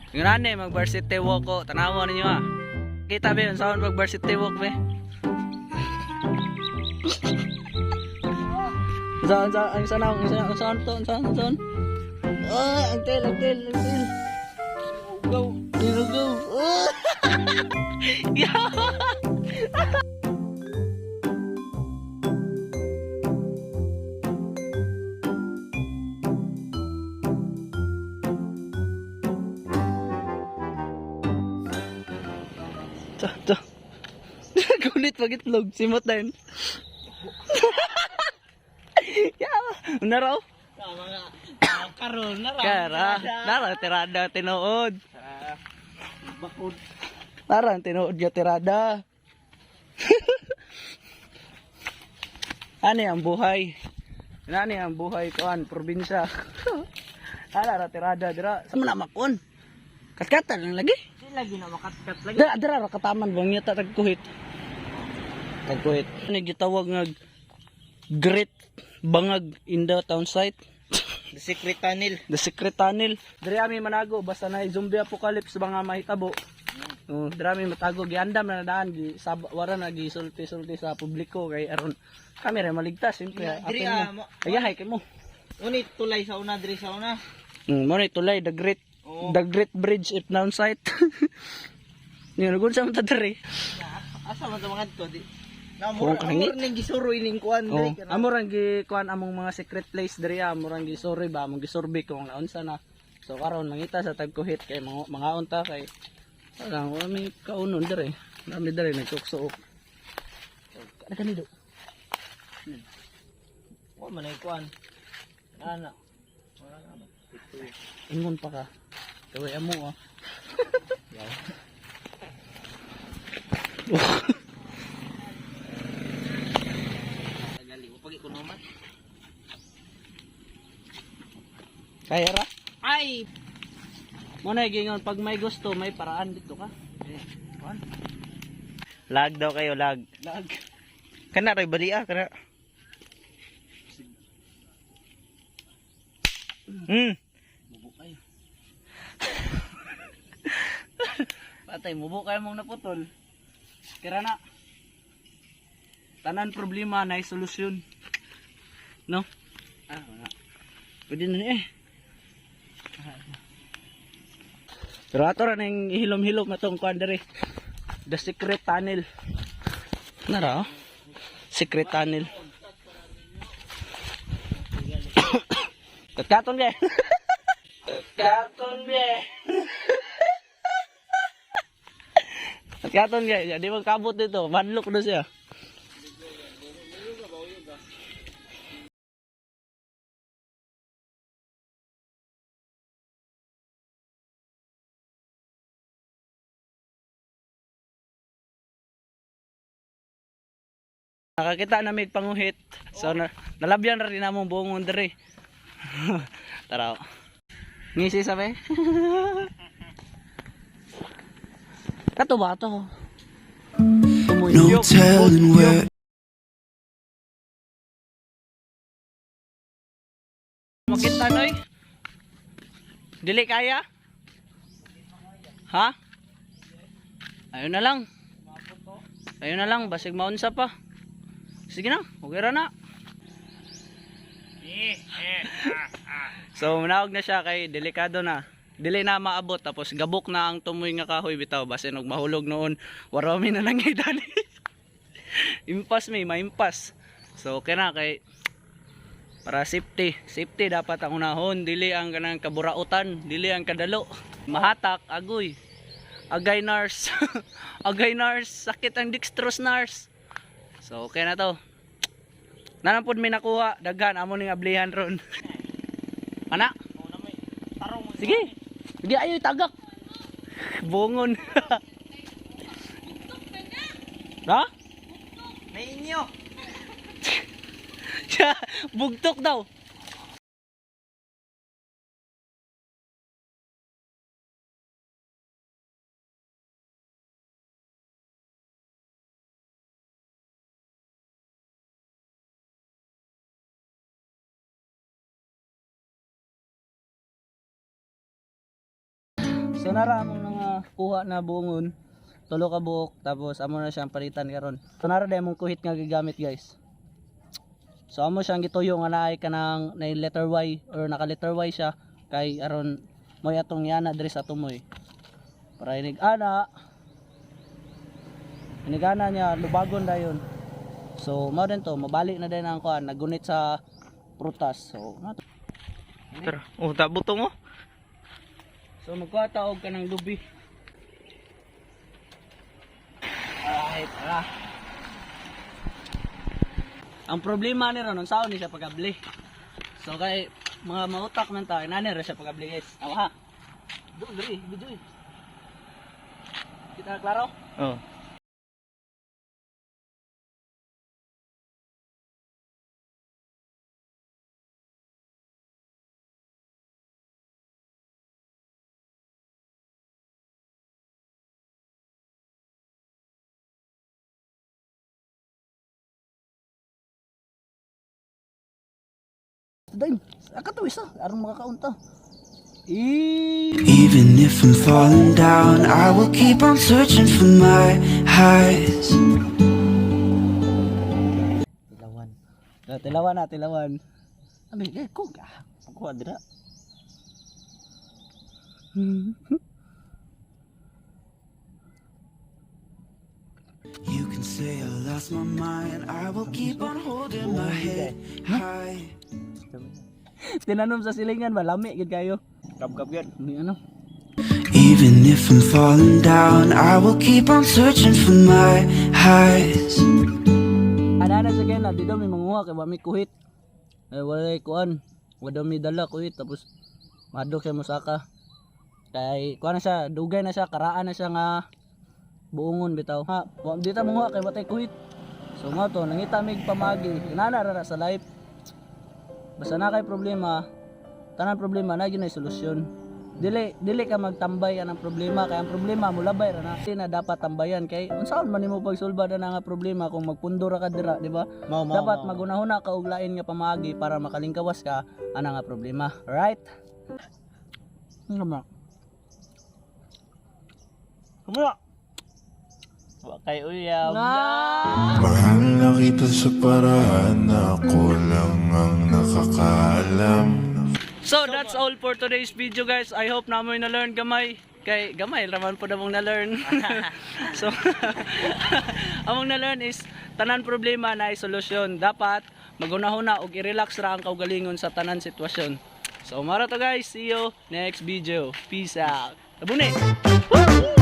Yung nani, mag-varsity walk ko. Tanawa ninyo ha. Kita ba yun? Saan mag-varsity walk ba? Saan? Ang tail. Go. Yeah. To. Kulit pag itlog. Simot na yun. Naraw? Mga karon Nara, tirada, tinuod. bakod. Nara, tinuod yung tirada. Ano ang buhay? Ano ang buhay kuan, probinsya. Nara, tirada, dira. Sa mga makon. Katkatan lang lagi. Di lagi na makatkat lagi. Dira, kataman bang niya tagkuhit. Ano gitawag nga great bangag in the town site. The secret tunnel. The secret tunnel. Diri ami manago basta na zombie apocalypse mga mahitabo. Diri ami matago giandam na daan gi wara na gisulti sa publiko kay aron kami ra maligtas simpre. Diri mo. Ayahay kay mo. Unit tulay sa una diri sa una. Mo ni tulay the great bridge if town site. Ni nugon sa mata diri. Asa man ta mga dito di. Kurang Amor ning gisuroy ning kuan diri. Amo rang gi kuan among mga secret place diri amo rang gisurvey ba among gisurvey kung naunsa na. So karon mangita sa tagkuhit kay mga unta kay parang may kaunon diri. Nami diri nagtuksook. Kada kanido. Wa man ay kuan. Ana. Ingon pa ka. Kaway amo ah. Ekonomat. Kaya ra? Ay, Mo na gingon pag may gusto may paraan dito ka. Lag daw kayo, lag. kana ray balia kana. Mubo kayo. Patay, mubo kayo mong naputol. Kira na. Tanan problema na solusyon. No? Wala. Pwede na ni Pero ato ra nang ihilom-hilom atong kuan diri. The secret tunnel. Nara, oh. Secret tunnel. Katon be. Katon be. Jadi magkabot dito. Madlock na siya. Nakakita na may panguhit. So nalabyan na rin namong buongon diri. Tara. Ngisi sabi. Kato ba to? No telling where. Makita noy. Dili kaya? Ha? Ayun na lang, basig maunsa pa. Sige na, okay ra na. So manawag na siya kay delikado na. Dili na maabot tapos gabok na ang tumoy nga kahoy bitaw basin og mahulog noon. Warami na lang dali. Impas maimpas. So okay na kay para safety dapat ang unahon, dili ang kanang kaburautan, dili ang kadalo. Mahatak agoy. Agay nurse. Agay nurse, sakit ang dextrose nurse. So okay na to. Nanampod may nakuha, daghan amo ning ablihan ron. Ana? Sige. Sige ayo tagak. Bungon. Ha? May inyo. Bugtok daw. So nara among mga kuha na bungon, tulo ka buok, tapos amo na siyang palitan karon. So nara day mong kuhit nga gigamit guys. So amo siyang gituyo nga naay kanang na letter Y or naka letter Y siya kay aron moy atong yana diri sa tumoy. Para inigana niya lubagon dayon. So mao din to, mabalik na din ang kuan nagunit sa prutas. So Tara. Oh, tabutong oh. so magkataog ka ng lubi. Alright, tara. Ang problema ni ron, unsaon ni siya pagabli. So kay mga mautak man ta, inani ra siya pagabli guys. Awa ha. Dili, bidoy. Kita klaro? Oh. Dahil, akatuwis aron makakaunta. Even if I'm falling down, I will keep on searching for my highs. Tilawan. Tilawan. Ano yun? Kung kuha dira. You can say I lost my mind, I will keep on holding my head high. Tinanom sa silingan ba? Lami gid kayo. Kap-kap yan. Ni ano? Even if I'm falling down, I will keep on searching for my highs. Ana sa kena, di daw may manguha kay wa may kuhit. Wala kuan. Wa daw may dala kuhit tapos madok siya musaka. Kay kuan na siya, dugay na siya, karaan na siya nga buongon bitaw. Ha, wa di ta manguha kay watay kuhit. So nga to, nangita mig pamagi. Inana ra sa life. Basta na kay problema, tanan problema na gyud na solusyon. Dili ka magtambay anang problema kay ang problema mo labay ra na. Di na dapat tambayan kay unsaon man nimo pagsulba na nga problema kung magpundo ra ka dira, di ba? Dapat magunahuna ka og lain nga pamaagi para makalingkawas ka ana nga problema. Right? Ano Kumula. Wa kay uyab. Mahal na kita sa paraan na ako lang ang nakakaalam. So that's all for today's video guys. I hope na mo na-learn gamay. Kay gamay raman po damong na-learn. So among na-learn is tanan problema na ay solusyon. Dapat magunahuna og i-relax ra ang kaugalingon sa tanan sitwasyon. So mara to guys, see you next video. Peace out. Abune. Woo!